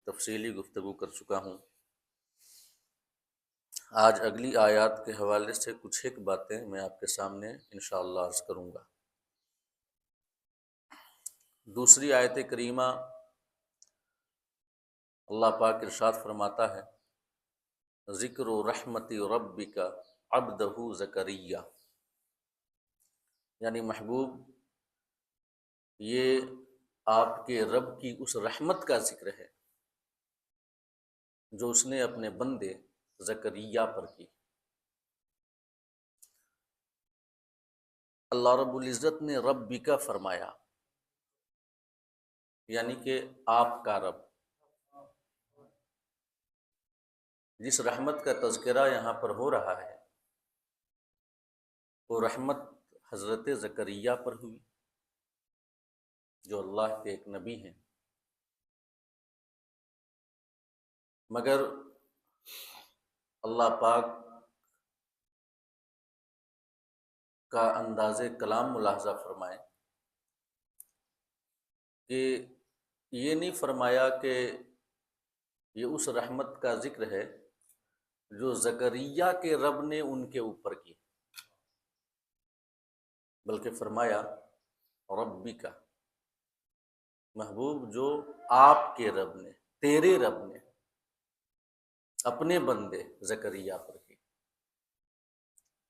تفصیلی گفتگو کر چکا ہوں۔ آج اگلی آیات کے حوالے سے کچھ ایک باتیں میں آپ کے سامنے انشاءاللہ عرض کروں گا۔ دوسری آیت کریمہ اللہ پاک ارشاد فرماتا ہے، ذکر رحمت ربک عبدہ زکریا، یعنی محبوب یہ آپ کے رب کی اس رحمت کا ذکر ہے جو اس نے اپنے بندے زکریا پر کی۔ اللہ رب العزت نے ربک فرمایا، یعنی کہ آپ کا رب۔ جس رحمت کا تذکرہ یہاں پر ہو رہا ہے وہ رحمت حضرت زکریا پر ہوئی جو اللہ کے ایک نبی ہیں، مگر اللہ پاک کا انداز کلام ملاحظہ فرمائیں کہ یہ نہیں فرمایا کہ یہ اس رحمت کا ذکر ہے جو زکریا کے رب نے ان کے اوپر کی، بلکہ فرمایا ربی کا، محبوب جو آپ کے رب نے، تیرے رب نے اپنے بندے زکریا پر کی۔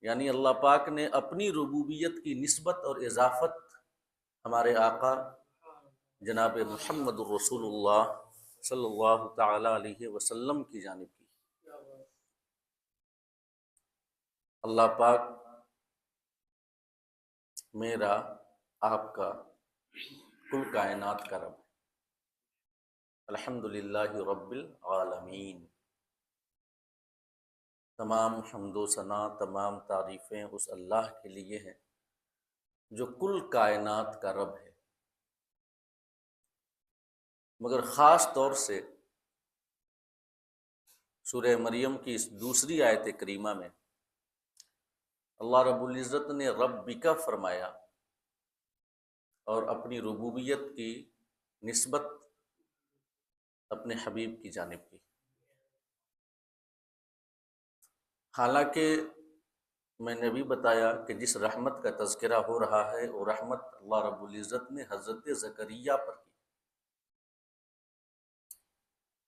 یعنی اللہ پاک نے اپنی ربوبیت کی نسبت اور اضافت ہمارے آقا جناب محمد الرسول اللہ صلی اللہ تعالی علیہ وسلم کی جانب کی۔ اللہ پاک میرا، آپ کا، کل کائنات کا رب ہے۔ الحمدللہ رب العالمین، تمام حمد و ثنا، تمام تعریفیں اس اللہ کے لیے ہیں جو کل کائنات کا رب ہے۔ مگر خاص طور سے سورہ مریم کی اس دوسری آیت کریمہ میں اللہ رب العزت نے ربک فرمایا اور اپنی ربوبیت کی نسبت اپنے حبیب کی جانب کی۔ حالانکہ میں نے بھی بتایا کہ جس رحمت کا تذکرہ ہو رہا ہے وہ رحمت اللہ رب العزت نے حضرت زکریا پر کی،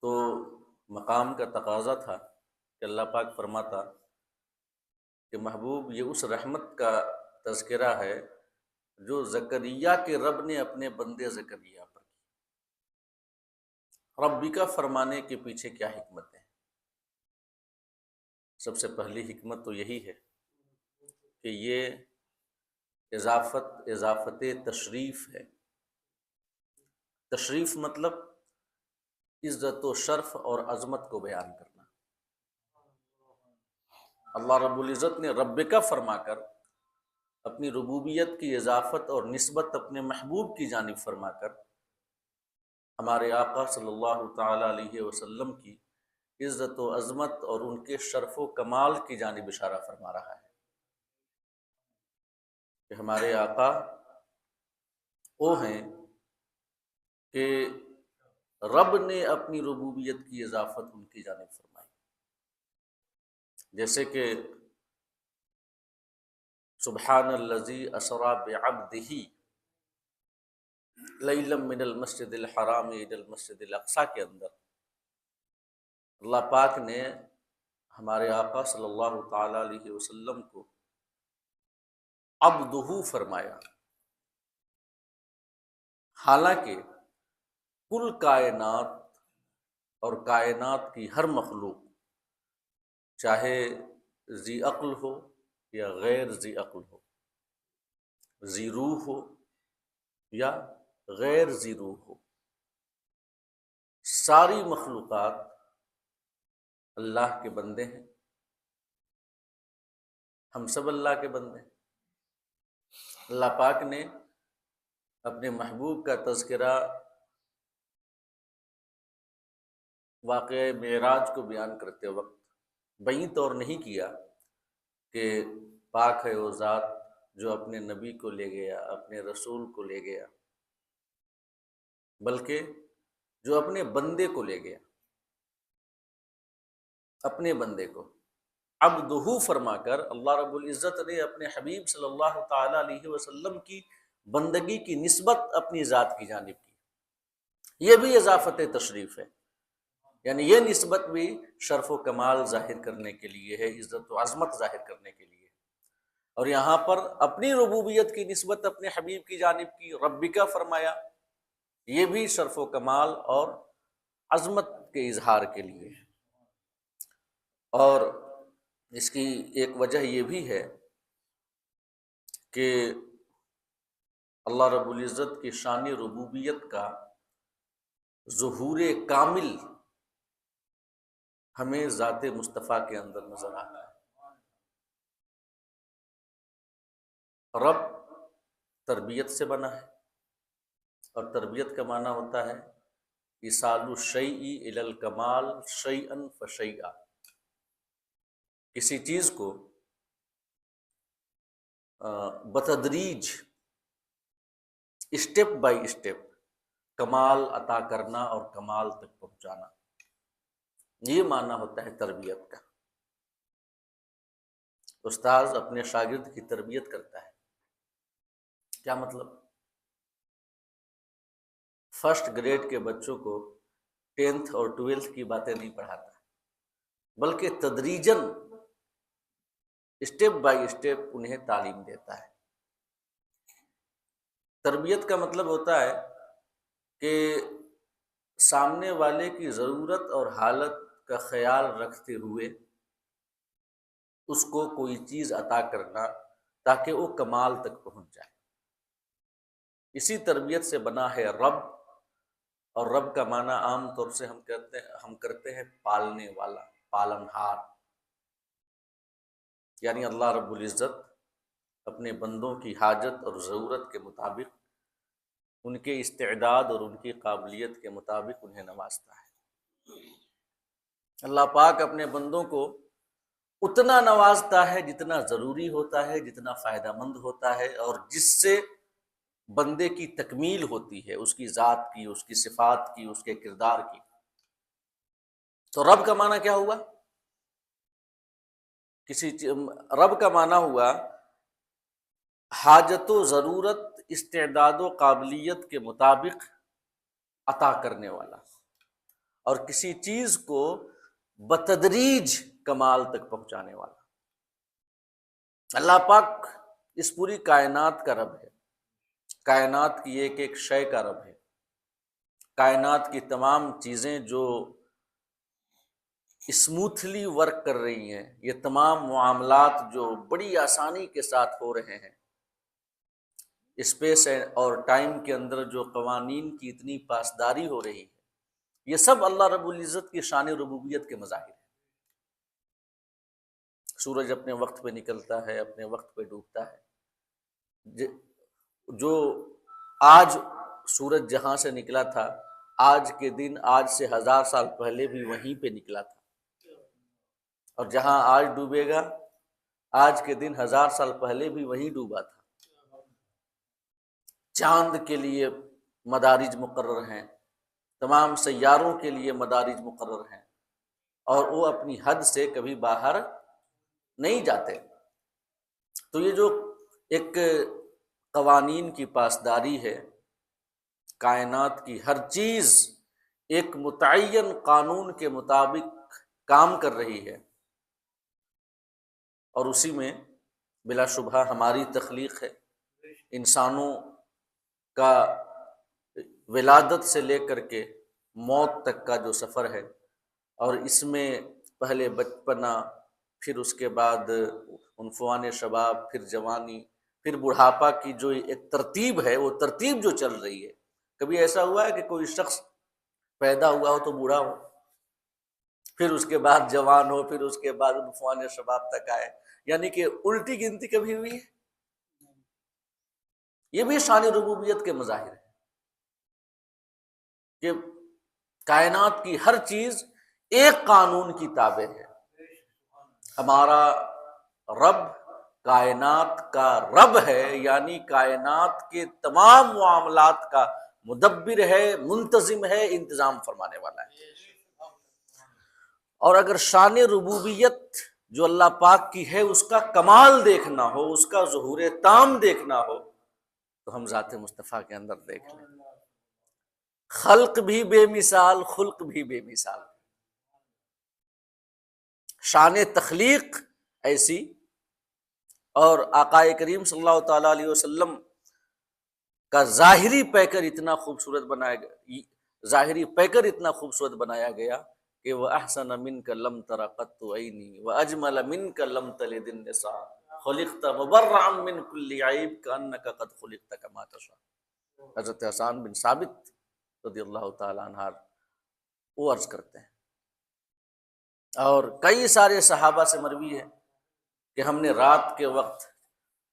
تو مقام کا تقاضا تھا کہ اللہ پاک فرماتا کہ محبوب یہ اس رحمت کا تذکرہ ہے جو زکریا کے رب نے اپنے بندے زکریا پر کی۔ ربک فرمانے کے پیچھے کیا حکمت ہے؟ سب سے پہلی حکمت تو یہی ہے کہ یہ اضافت تشریف ہے۔ تشریف مطلب عزت و شرف اور عظمت کو بیان کرنا۔ اللہ رب العزت نے ربک فرما کر اپنی ربوبیت کی اضافت اور نسبت اپنے محبوب کی جانب فرما کر ہمارے آقا صلی اللہ تعالی علیہ وسلم کی عزت و عظمت اور ان کے شرف و کمال کی جانب اشارہ فرما رہا ہے کہ ہمارے آقا وہ ہیں کہ رب نے اپنی ربوبیت کی اضافت ان کی جانب فرمائی، جیسے کہ سبحان الذی اسری بعبدہ لیلا من المسجد الحرام الی المسجد الاقصی کے اندر اللہ پاک نے ہمارے آقا صلی اللہ تعالی علیہ وسلم کو عبدہ فرمایا، حالانکہ کل کائنات اور کائنات کی ہر مخلوق چاہے ذی عقل ہو یا غیر ذی عقل ہو، ذی روح ہو یا غیر ذی روح ہو، ساری مخلوقات اللہ کے بندے ہیں، ہم سب اللہ کے بندے ہیں۔ اللہ پاک نے اپنے محبوب کا تذکرہ واقعہ معراج کو بیان کرتے وقت بعید طور نہیں کیا کہ پاک ہے وہ ذات جو اپنے نبی کو لے گیا، اپنے رسول کو لے گیا، بلکہ جو اپنے بندے کو لے گیا، اپنے بندے کو عبدہ فرما کر اللہ رب العزت نے اپنے حبیب صلی اللہ تعالی علیہ وسلم کی بندگی کی نسبت اپنی ذات کی جانب کی۔ یہ بھی اضافت تشریف ہے، یعنی یہ نسبت بھی شرف و کمال ظاہر کرنے کے لیے ہے، عزت و عظمت ظاہر کرنے کے لیے۔ اور یہاں پر اپنی ربوبیت کی نسبت اپنے حبیب کی جانب کی، ربکا فرمایا، یہ بھی شرف و کمال اور عظمت کے اظہار کے لیے۔ اور اس کی ایک وجہ یہ بھی ہے کہ اللہ رب العزت کی شان ربوبیت کا ظہور کامل ہمیں ذات مصطفیٰ کے اندر نظر آتا ہے۔ رب تربیت سے بنا ہے، اور تربیت کا معنی ہوتا ہے ایصال الشیء الی الکمال شیئا فشیئا، کسی چیز کو بتدریج، اسٹیپ بائی اسٹیپ کمال عطا کرنا اور کمال تک پہنچانا، یہ معنی ہوتا ہے تربیت کا۔ استاذ اپنے شاگرد کی تربیت کرتا ہے، کیا مطلب؟ فرسٹ گریڈ کے بچوں کو 10th اور 12th کی باتیں نہیں پڑھاتا، بلکہ تدریجاً اسٹیپ بائی اسٹیپ انہیں تعلیم دیتا ہے۔ تربیت کا مطلب ہوتا ہے کہ سامنے والے کی ضرورت اور حالت کا خیال رکھتے ہوئے اس کو کوئی چیز عطا کرنا تاکہ وہ کمال تک پہنچ جائے۔ اسی تربیت سے بنا ہے رب، اور رب کا معنی عام طور سے ہم کرتے ہیں پالنے والا، پالنہار، یعنی اللہ رب العزت اپنے بندوں کی حاجت اور ضرورت کے مطابق، ان کے استعداد اور ان کی قابلیت کے مطابق انہیں نوازتا ہے۔ اللہ پاک اپنے بندوں کو اتنا نوازتا ہے جتنا ضروری ہوتا ہے، جتنا فائدہ مند ہوتا ہے، اور جس سے بندے کی تکمیل ہوتی ہے، اس کی ذات کی، اس کی صفات کی، اس کے کردار کی۔ تو رب کا معنی کیا ہوا؟ رب کا معنی ہوا حاجت و ضرورت، استعداد و قابلیت کے مطابق عطا کرنے والا، اور کسی چیز کو بتدریج کمال تک پہنچانے والا۔ اللہ پاک اس پوری کائنات کا رب ہے، کائنات کی ایک ایک شے کا رب ہے، کائنات کی تمام چیزیں جو اسموتھلی ورک کر رہی ہیں، یہ تمام معاملات جو بڑی آسانی کے ساتھ ہو رہے ہیں، اسپیس اور ٹائم کے اندر جو قوانین کی اتنی پاسداری ہو رہی ہے، یہ سب اللہ رب العزت کی شان ربوبیت کے مظاہر ہیں۔ سورج اپنے وقت پہ نکلتا ہے، اپنے وقت پہ ڈوبتا ہے۔ جو آج سورج جہاں سے نکلا تھا، آج کے دن آج سے 1000 سال پہلے بھی وہیں پہ نکلا تھا، اور جہاں آج ڈوبے گا آج کے دن 1000 سال پہلے بھی وہیں ڈوبا تھا۔ چاند کے لیے مدارج مقرر ہیں، تمام سیاروں کے لیے مدارج مقرر ہیں، اور وہ اپنی حد سے کبھی باہر نہیں جاتے۔ تو یہ جو ایک قوانین کی پاسداری ہے، کائنات کی ہر چیز ایک متعین قانون کے مطابق کام کر رہی ہے، اور اسی میں بلا شبہ ہماری تخلیق ہے۔ انسانوں کا ولادت سے لے کر کے موت تک کا جو سفر ہے، اور اس میں پہلے بچپنا، پھر اس کے بعد عنفوان شباب، پھر جوانی، پھر بڑھاپا کی جو ایک ترتیب ہے، وہ ترتیب جو چل رہی ہے۔ کبھی ایسا ہوا ہے کہ کوئی شخص پیدا ہوا ہو تو بوڑھا ہو، پھر اس کے بعد جوان ہو، پھر اس کے بعد عنفوان شباب تک آئے؟ یعنی کہ الٹی گنتی کبھی ہوئی ہے؟ یہ بھی شان ربوبیت کے مظاہر ہے کہ کائنات کی ہر چیز ایک قانون کی تابع ہے۔ ہمارا رب کائنات کا رب ہے، یعنی کائنات کے تمام معاملات کا مدبر ہے، منتظم ہے، انتظام فرمانے والا ہے۔ اور اگر شان ربوبیت جو اللہ پاک کی ہے اس کا کمال دیکھنا ہو، اس کا ظہور تام دیکھنا ہو، تو ہم ذات مصطفیٰ کے اندر دیکھ لیں۔ خلق بھی بے مثال، خلق بھی بے مثال، شان تخلیق ایسی، اور آقا کریم صلی اللہ تعالیٰ علیہ وسلم کا ظاہری پیکر اتنا خوبصورت بنایا گیا، ظاہری پیکر اتنا خوبصورت بنایا گیا کہ وہ احسن منک لم تر قط عینی واجمل منک لم تلد النساء خلقت مبرعا من کل عیب کانک قد خلقت کما تشاء۔ حضرت حسان بن ثابت رضی اللہ تعالیٰ عنہ وہ عرض کرتے ہیں، اور کئی سارے صحابہ سے مروی ہے کہ ہم نے رات کے وقت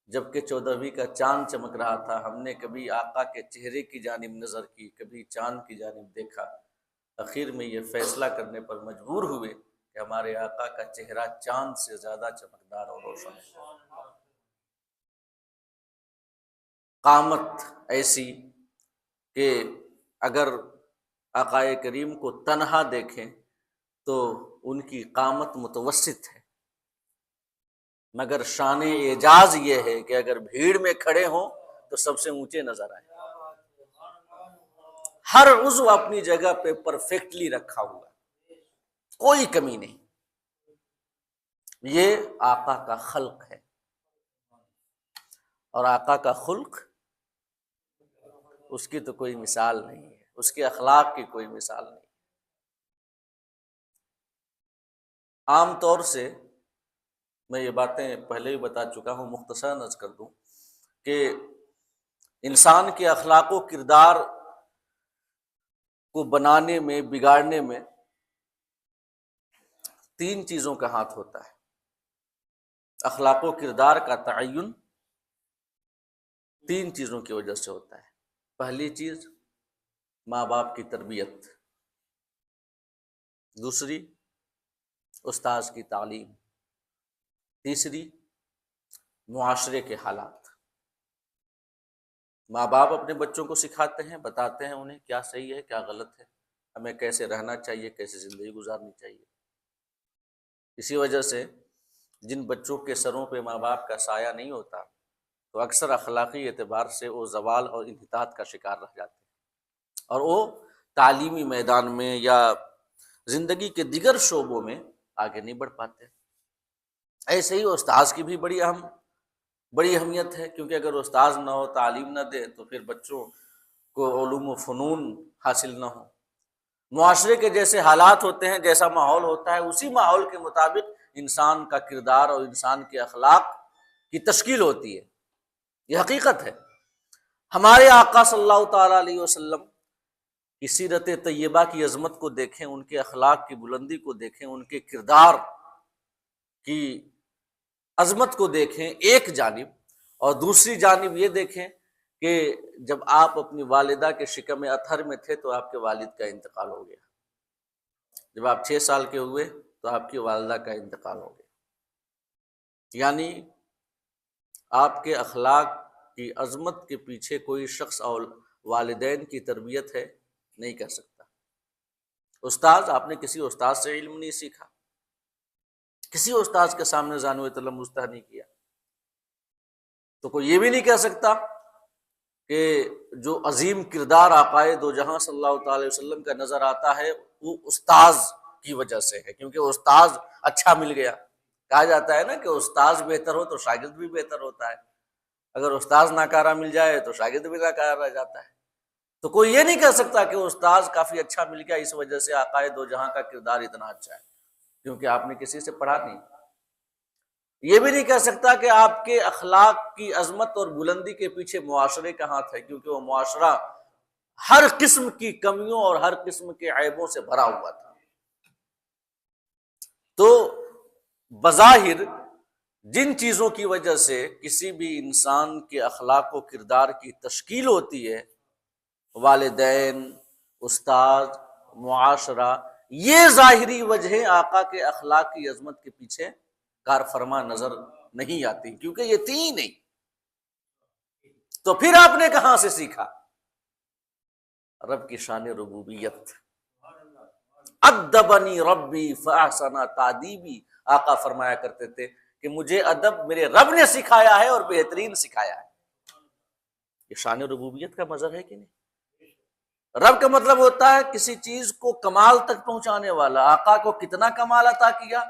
جبکہ 14ویں کا چاند چمک رہا تھا، ہم نے کبھی آقا کے چہرے کی جانب نظر کی، کبھی چاند کی جانب دیکھا، اخیر میں یہ فیصلہ کرنے پر مجبور ہوئے کہ ہمارے آقا کا چہرہ چاند سے زیادہ چمکدار اور روشن ہے۔ قامت ایسی کہ اگر آقا کریم کو تنہا دیکھیں تو ان کی قامت متوسط ہے، مگر شان اعجاز یہ ہے کہ اگر بھیڑ میں کھڑے ہوں تو سب سے اونچے نظر آئے، ہر عضو اپنی جگہ پہ پرفیکٹلی رکھا ہوا، کوئی کمی نہیں۔ یہ آقا کا خلق ہے، اور آقا کا خلق اس کی تو کوئی مثال نہیں ہے، اس کے اخلاق کی کوئی مثال نہیں۔ عام طور سے میں یہ باتیں پہلے بھی بتا چکا ہوں، مختصراً عرض کر دوں کہ انسان کے اخلاق و کردار کو بنانے میں، بگاڑنے میں 3 چیزوں کا ہاتھ ہوتا ہے۔ اخلاق و کردار کا تعین 3 چیزوں کی وجہ سے ہوتا ہے۔ پہلی چیز ماں باپ کی تربیت، دوسری استاذ کی تعلیم، تیسری معاشرے کے حالات۔ ماں باپ اپنے بچوں کو سکھاتے ہیں، بتاتے ہیں انہیں کیا صحیح ہے، کیا غلط ہے، ہمیں کیسے رہنا چاہیے، کیسے زندگی گزارنی چاہیے۔ اسی وجہ سے جن بچوں کے سروں پہ ماں باپ کا سایہ نہیں ہوتا تو اکثر اخلاقی اعتبار سے وہ زوال اور انحطاط کا شکار رہ جاتے ہیں، اور وہ تعلیمی میدان میں یا زندگی کے دیگر شعبوں میں آگے نہیں بڑھ پاتے۔ ایسے ہی استاذ کی بھی بڑی اہمیت ہے، کیونکہ اگر استاذ نہ ہو، تعلیم نہ دے تو پھر بچوں کو علوم و فنون حاصل نہ ہو۔ معاشرے کے جیسے حالات ہوتے ہیں، جیسا ماحول ہوتا ہے، اسی ماحول کے مطابق انسان کا کردار اور انسان کے اخلاق کی تشکیل ہوتی ہے، یہ حقیقت ہے۔ ہمارے آقا صلی اللہ تعالیٰ علیہ وسلم کی سیرت طیبہ کی عظمت کو دیکھیں، ان کے اخلاق کی بلندی کو دیکھیں، ان کے کردار کی عظمت کو دیکھیں ایک جانب، اور دوسری جانب یہ دیکھیں کہ جب آپ اپنی والدہ کے شکم اطہر میں تھے تو آپ کے والد کا انتقال ہو گیا، جب آپ 6 سال کے ہوئے تو آپ کی والدہ کا انتقال ہو گیا۔ یعنی آپ کے اخلاق کی عظمت کے پیچھے کوئی شخص اور والدین کی تربیت ہے نہیں کر سکتا۔ استاذ، آپ نے کسی استاذ سے علم نہیں سیکھا، کسی استاذ کے سامنے زانو تلمذ نہیں کیا، تو کوئی یہ بھی نہیں کہہ سکتا کہ جو عظیم کردار آقائے دو جہاں صلی اللہ تعالی علیہ وسلم کا نظر آتا ہے وہ استاذ کی وجہ سے ہے، کیونکہ استاذ اچھا مل گیا۔ کہا جاتا ہے نا کہ استاذ بہتر ہو تو شاگرد بھی بہتر ہوتا ہے، اگر استاذ ناکارہ مل جائے تو شاگرد بھی ناکارہ رہ جاتا ہے۔ تو کوئی یہ نہیں کہہ سکتا کہ استاذ کافی اچھا مل گیا، اس وجہ سے آقائے دو جہاں کا کردار اتنا اچھا ہے، کیونکہ آپ نے کسی سے پڑھا نہیں۔ یہ بھی نہیں کہہ سکتا کہ آپ کے اخلاق کی عظمت اور بلندی کے پیچھے معاشرے کا ہاتھ ہے، کیونکہ وہ معاشرہ ہر قسم کی کمیوں اور ہر قسم کے عیبوں سے بھرا ہوا تھا۔ تو بظاہر جن چیزوں کی وجہ سے کسی بھی انسان کے اخلاق و کردار کی تشکیل ہوتی ہے، والدین، استاد، معاشرہ، یہ ظاہری وجہیں آقا کے اخلاق کی عظمت کے پیچھے کار فرما نظر نہیں آتی، کیونکہ یہ تھی ہی نہیں۔ تو پھر آپ نے کہاں سے سیکھا؟ رب کی شان ربوبیت، ادبنی ربی فاحسن تعدیبی، آقا فرمایا کرتے تھے کہ مجھے ادب میرے رب نے سکھایا ہے اور بہترین سکھایا ہے۔ یہ شان ربوبیت کا مظہر ہے کہ نہیں؟ رب کا مطلب ہوتا ہے کسی چیز کو کمال تک پہنچانے والا۔ آقا کو کتنا کمال عطا کیا،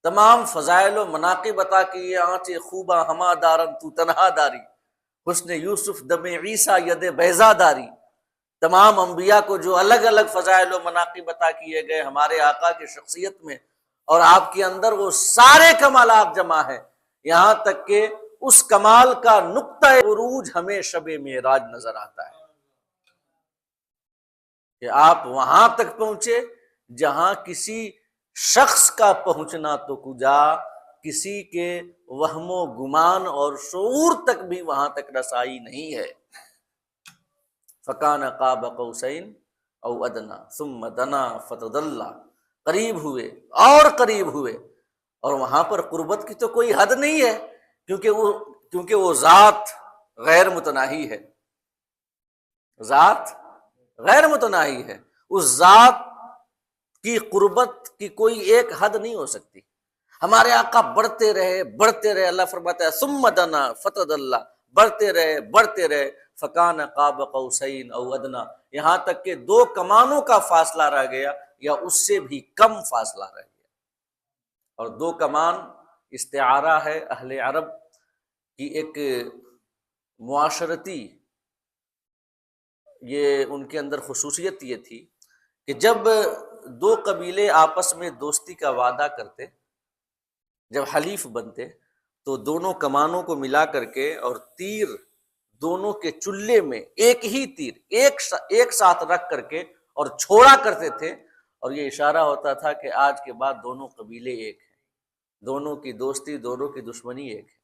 تمام فضائل و مناقب عطا کیے، آنچ خوباں ہما دارن تو تنہا داری، حسن یوسف دم عیسیٰ ید بیضا داری۔ تمام انبیاء کو جو الگ الگ فضائل و مناقب عطا کیے گئے ہمارے آقا کی شخصیت میں اور آپ کے اندر، وہ سارے کمالات جمع ہیں، یہاں تک کہ اس کمال کا نقطہ عروج ہمیں شب معراج نظر آتا ہے کہ آپ وہاں تک پہنچے جہاں کسی شخص کا پہنچنا تو کجا، کسی کے وہم و گمان اور شعور تک بھی وہاں تک رسائی نہیں ہے۔ فکان قاب قوسین او ادنا ثم دنا فتدلی، قریب ہوئے اور قریب ہوئے، اور وہاں پر قربت کی تو کوئی حد نہیں ہے، کیونکہ وہ ذات غیر متناہی ہے، ذات غیر متناہی ہے، اس ذات کی قربت کی کوئی ایک حد نہیں ہو سکتی۔ ہمارے آقا بڑھتے رہے بڑھتے رہے، اللہ فرماتا ہے ثم دنا فتدلی، بڑھتے رہے بڑھتے رہے، فکان قاب قوسین او ادنا، یہاں تک کہ دو کمانوں کا فاصلہ رہ گیا یا اس سے بھی کم فاصلہ رہ گیا۔ اور دو کمان استعارہ ہے اہل عرب کی ایک معاشرتی، یہ ان کے اندر خصوصیت یہ تھی کہ جب دو قبیلے آپس میں دوستی کا وعدہ کرتے، جب حلیف بنتے، تو دونوں کمانوں کو ملا کر کے اور تیر دونوں کے چلے میں ایک ہی تیر ایک ساتھ رکھ کر کے اور چھوڑا کرتے تھے، اور یہ اشارہ ہوتا تھا کہ آج کے بعد دونوں قبیلے ایک ہیں، دونوں کی دوستی دونوں کی دشمنی ایک ہے۔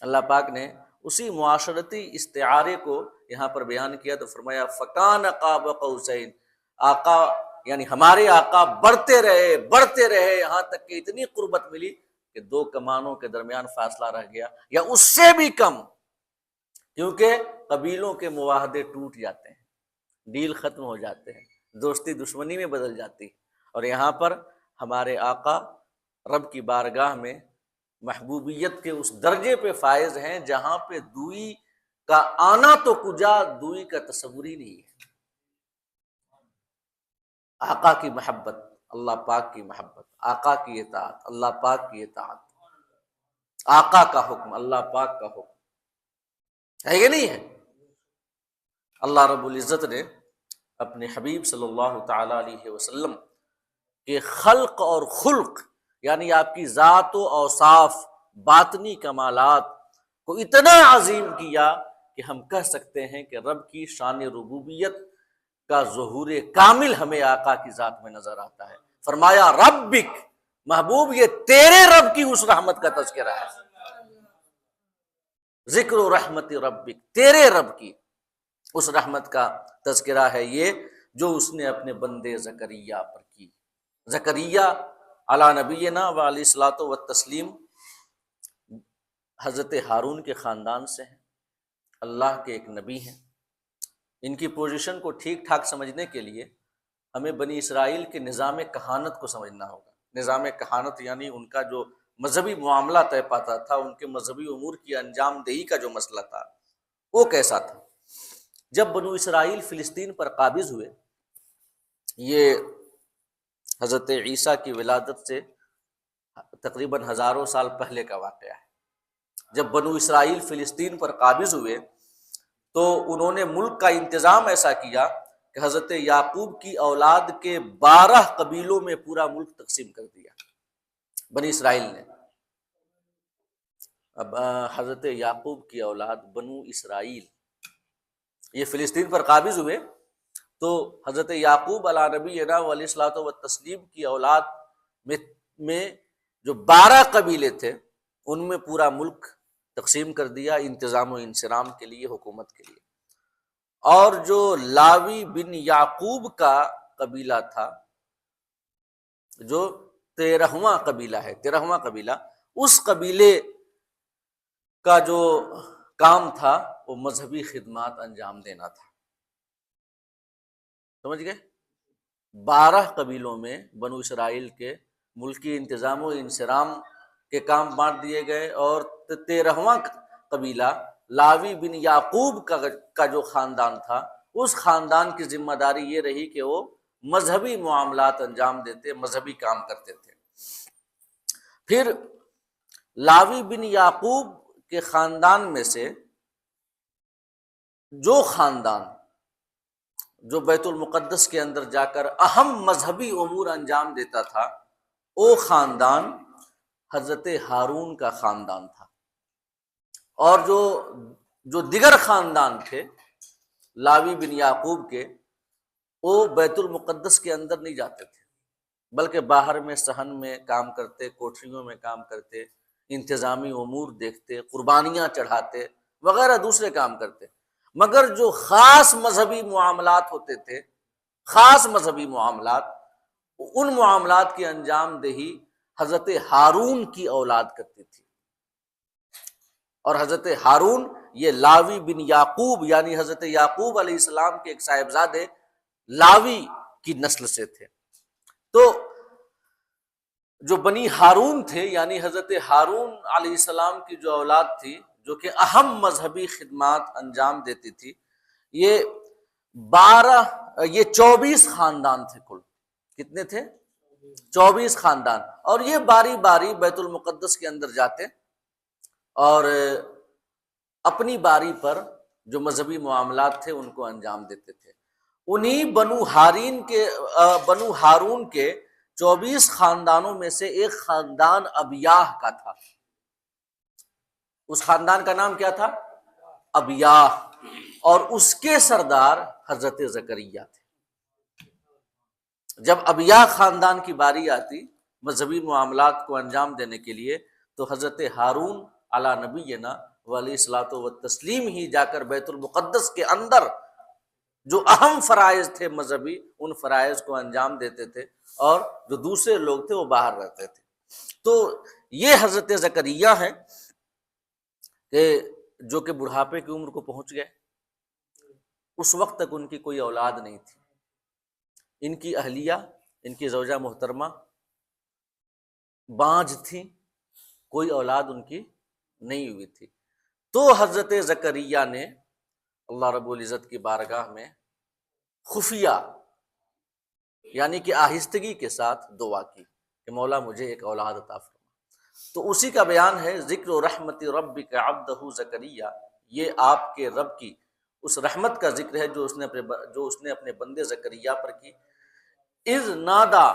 اللہ پاک نے اسی معاشرتی استعارے کو یہاں پر بیان کیا تو فرمایا فکان قاب قوسین، آقا یعنی ہمارے آقا بڑھتے رہے یہاں تک کہ اتنی قربت ملی کہ دو کمانوں کے درمیان فاصلہ رہ گیا یا اس سے بھی کم، کیونکہ قبیلوں کے معاہدے ٹوٹ جاتے ہیں، ڈیل ختم ہو جاتے ہیں، دوستی دشمنی میں بدل جاتی ہے، اور یہاں پر ہمارے آقا رب کی بارگاہ میں محبوبیت کے اس درجے پہ فائز ہیں جہاں پہ دوئی کا آنا تو کجا، دوئی کا تصور ہی نہیں ہے۔ آقا کی محبت، اللہ پاک کی محبت، آقا کی اطاعت، اللہ پاک کی اطاعت، آقا کا حکم، اللہ پاک کا حکم ہے کہ نہیں ہے؟ اللہ رب العزت نے اپنے حبیب صلی اللہ تعالی علیہ وسلم کے خلق اور خلق، یعنی آپ کی ذات و اوصاف، باطنی کمالات کو اتنا عظیم کیا کہ ہم کہہ سکتے ہیں کہ رب کی شان ربوبیت کا ظہور کامل ہمیں آقا کی ذات میں نظر آتا ہے۔ فرمایا ربک، محبوب یہ تیرے رب کی اس رحمت کا تذکرہ ہے، ذکر و رحمت ربک، تیرے رب کی اس رحمت کا تذکرہ ہے یہ جو اس نے اپنے بندے زکریا پر کی۔ زکریا علی نبینا و علیہ الصلوۃ والتسلیم حضرت ہارون کے خاندان سے ہیں، اللہ کے ایک نبی ہیں۔ ان کی پوزیشن کو ٹھیک ٹھاک سمجھنے کے لیے ہمیں بنی اسرائیل کے نظام کہانت کو سمجھنا ہوگا۔ نظام کہانت یعنی ان کا جو مذہبی معاملہ طے پاتا تھا، ان کے مذہبی امور کی انجام دہی کا جو مسئلہ تھا وہ کیسا تھا۔ جب بنو اسرائیل فلسطین پر قابض ہوئے، یہ حضرت عیسیٰ کی ولادت سے تقریباً ہزاروں سال پہلے کا واقعہ ہے۔ جب بنو اسرائیل فلسطین پر قابض ہوئے تو انہوں نے ملک کا انتظام ایسا کیا کہ حضرت یعقوب کی اولاد کے 12 قبیلوں میں پورا ملک تقسیم کر دیا بنی اسرائیل نے۔ اب حضرت یعقوب کی اولاد بنو اسرائیل یہ فلسطین پر قابض ہوئے تو حضرت یعقوب علی نبینا علیہ الصلوۃ والتسلیم کی اولاد میں جو 12 قبیلے تھے ان میں پورا ملک تقسیم کر دیا انتظام و انصرام کے لیے، حکومت کے لیے۔ اور جو لاوی بن یعقوب کا قبیلہ تھا، جو 13واں قبیلہ ہے، 13واں قبیلہ، اس قبیلے کا جو کام تھا وہ مذہبی خدمات انجام دینا تھا۔ سمجھ گئے؟ 12 قبیلوں میں بنو اسرائیل کے ملکی انتظام و انصرام کے کام بانٹ دیے گئے، اور 13واں قبیلہ لاوی بن یعقوب کا جو خاندان تھا، اس خاندان کی ذمہ داری یہ رہی کہ وہ مذہبی معاملات انجام دیتے، مذہبی کام کرتے تھے۔ پھر لاوی بن یعقوب کے خاندان میں سے جو خاندان جو بیت المقدس کے اندر جا کر اہم مذہبی امور انجام دیتا تھا، وہ خاندان حضرت ہارون کا خاندان تھا، اور جو دیگر خاندان تھے لاوی بن یعقوب کے، وہ بیت المقدس کے اندر نہیں جاتے تھے، بلکہ باہر میں صحن میں کام کرتے، کوٹھریوں میں کام کرتے، انتظامی امور دیکھتے، قربانیاں چڑھاتے وغیرہ دوسرے کام کرتے۔ مگر جو خاص مذہبی معاملات ہوتے تھے، خاص مذہبی معاملات، ان معاملات کی انجام دہی حضرت ہارون کی اولاد کرتی تھی، اور حضرت ہارون یہ لاوی بن یعقوب یعنی حضرت یعقوب علیہ السلام کے ایک صاحبزادے لاوی کی نسل سے تھے۔ تو جو بنی ہارون تھے یعنی حضرت ہارون علیہ السلام کی جو اولاد تھی، جو کہ اہم مذہبی خدمات انجام دیتی تھی، یہ 24 خاندان تھے کل۔ کتنے تھے؟ 24 خاندان، اور یہ باری باری بیت المقدس کے اندر جاتے اور اپنی باری پر جو مذہبی معاملات تھے ان کو انجام دیتے تھے۔ انہی بنو ہارون کے 24 خاندانوں میں سے ایک خاندان ابیاہ کا تھا۔ اس خاندان کا نام کیا تھا؟ ابیاہ، اور اس کے سردار حضرت زکریا تھے۔ جب ابیاہ خاندان کی باری آتی مذہبی معاملات کو انجام دینے کے لیے، تو حضرت ہارون علی نبینا علیہ الصلوۃ والتسلیم ہی جا کر بیت المقدس کے اندر جو اہم فرائض تھے مذہبی، ان فرائض کو انجام دیتے تھے، اور جو دوسرے لوگ تھے وہ باہر رہتے تھے۔ تو یہ حضرت زکریا ہیں کہ جو کہ بڑھاپے کی عمر کو پہنچ گئے۔ اس وقت تک ان کی کوئی اولاد نہیں تھی۔ ان کی اہلیہ، ان کی زوجہ محترمہ بانجھ تھیں، کوئی اولاد ان کی نہیں ہوئی تھی۔ تو حضرت زکریا نے اللہ رب العزت کی بارگاہ میں خفیہ یعنی کہ آہستگی کے ساتھ دعا کی کہ مولا مجھے ایک اولاد عطا فرما۔ تو اسی کا بیان ہے ذکر رحمت ربک عبدہ زکریا، یہ آپ کے رب کی اس رحمت کا ذکر ہے جو اس نے اپنے بندے زکریا پر کی۔ اذ نادا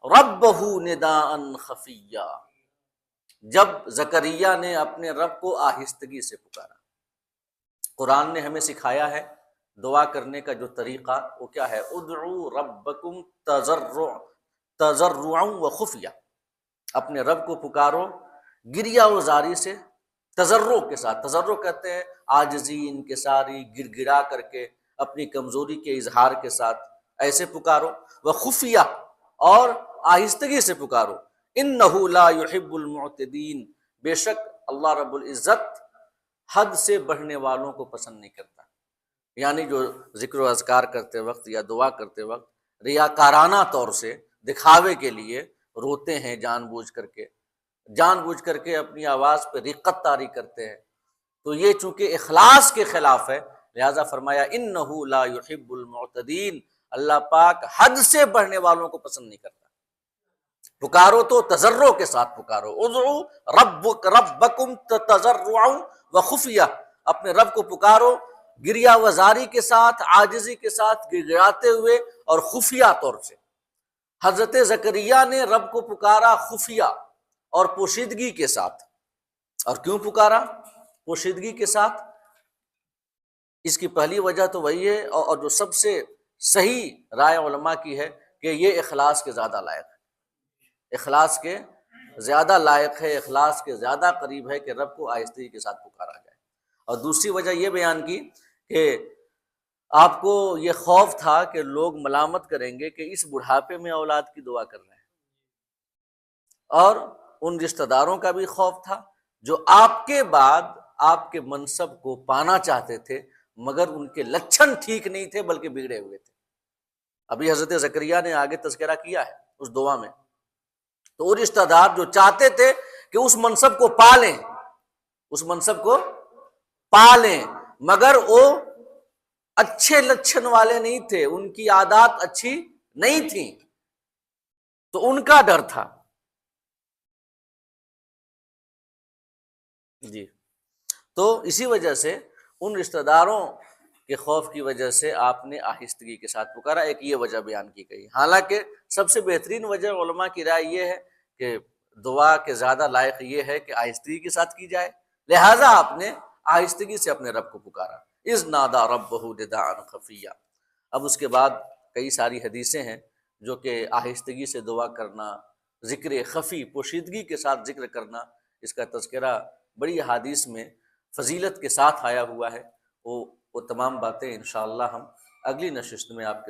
ربہ نداء خفیا، جب زکریا نے اپنے رب کو آہستگی سے پکارا۔ قرآن نے ہمیں سکھایا ہے دعا کرنے کا جو طریقہ، وہ کیا ہے؟ ادعوا ربکم تضرعا وخفیا، اپنے رب کو پکارو گریہ و زاری سے، تضرع کے ساتھ۔ تضرع کہتے ہیں عاجزی، انکساری، گڑ گڑا کر کے، اپنی کمزوری کے اظہار کے ساتھ ایسے پکارو، وخفیہ، اور آہستگی سے پکارو۔ انہ لا یحب المعتدین، بے شک اللہ رب العزت حد سے بڑھنے والوں کو پسند نہیں کرتا۔ یعنی جو ذکر و اذکار کرتے وقت یا دعا کرتے وقت ریاکارانہ طور سے دکھاوے کے لیے روتے ہیں، جان بوجھ کر کے اپنی آواز پہ رقت طاری کرتے ہیں، تو یہ چونکہ اخلاص کے خلاف ہے، لہذا فرمایا انہ لا یحب المعتدین، اللہ پاک حد سے بڑھنے والوں کو پسند نہیں کرتا۔ پکارو تو تضرع کے ساتھ پکارو، ادعوا ربکم تضرعا وخفیہ، اپنے رب کو پکارو گریہ وزاری کے ساتھ، عاجزی کے ساتھ، گڑگڑاتے ہوئے اور خفیہ طور سے۔ حضرت زکریا نے رب کو پکارا خفیہ اور پوشیدگی کے ساتھ۔ اور کیوں پکارا پوشیدگی کے ساتھ؟ اس کی پہلی وجہ تو وہی ہے، اور جو سب سے صحیح رائے علماء کی ہے کہ یہ اخلاص کے زیادہ لائق ہے، اخلاص کے زیادہ لائق ہے، اخلاص کے زیادہ قریب ہے کہ رب کو آہستگی کے ساتھ پکارا جائے۔ اور دوسری وجہ یہ بیان کی کہ آپ کو یہ خوف تھا کہ لوگ ملامت کریں گے کہ اس بڑھاپے میں اولاد کی دعا کر رہے ہیں، اور ان رشتہ داروں کا بھی خوف تھا جو آپ کے بعد آپ کے منصب کو پانا چاہتے تھے، مگر ان کے لچھن ٹھیک نہیں تھے بلکہ بگڑے ہوئے تھے۔ ابھی حضرت زکریا نے آگے تذکرہ کیا ہے اس دعا میں. تو وہ رشتہ دار جو چاہتے تھے کہ اس منصب کو پالیں، اس منصب کو پالیں، مگر وہ اچھے لچھن والے نہیں تھے، ان کی عادات اچھی نہیں تھیں، تو ان کا ڈر تھا. جی تو اسی وجہ سے ان رشتہ داروں کے خوف کی وجہ سے آپ نے آہستگی کے ساتھ پکارا. ایک یہ وجہ بیان کی گئی. حالانکہ سب سے بہترین وجہ علماء کی رائے یہ ہے کہ دعا کے زیادہ لائق یہ ہے کہ آہستگی کے ساتھ کی جائے، لہٰذا آپ نے آہستگی سے اپنے رب کو پکارا. اذ نادى ربه نداء خفیا. اب اس کے بعد کئی ساری حدیثیں ہیں جو کہ آہستگی سے دعا کرنا، ذکر خفی پوشیدگی کے ساتھ ذکر کرنا، اس کا تذکرہ بڑی احادیث میں فضیلت کے ساتھ آیا ہوا ہے. وہ تمام باتیں انشاءاللہ ہم اگلی نشست میں آپ کے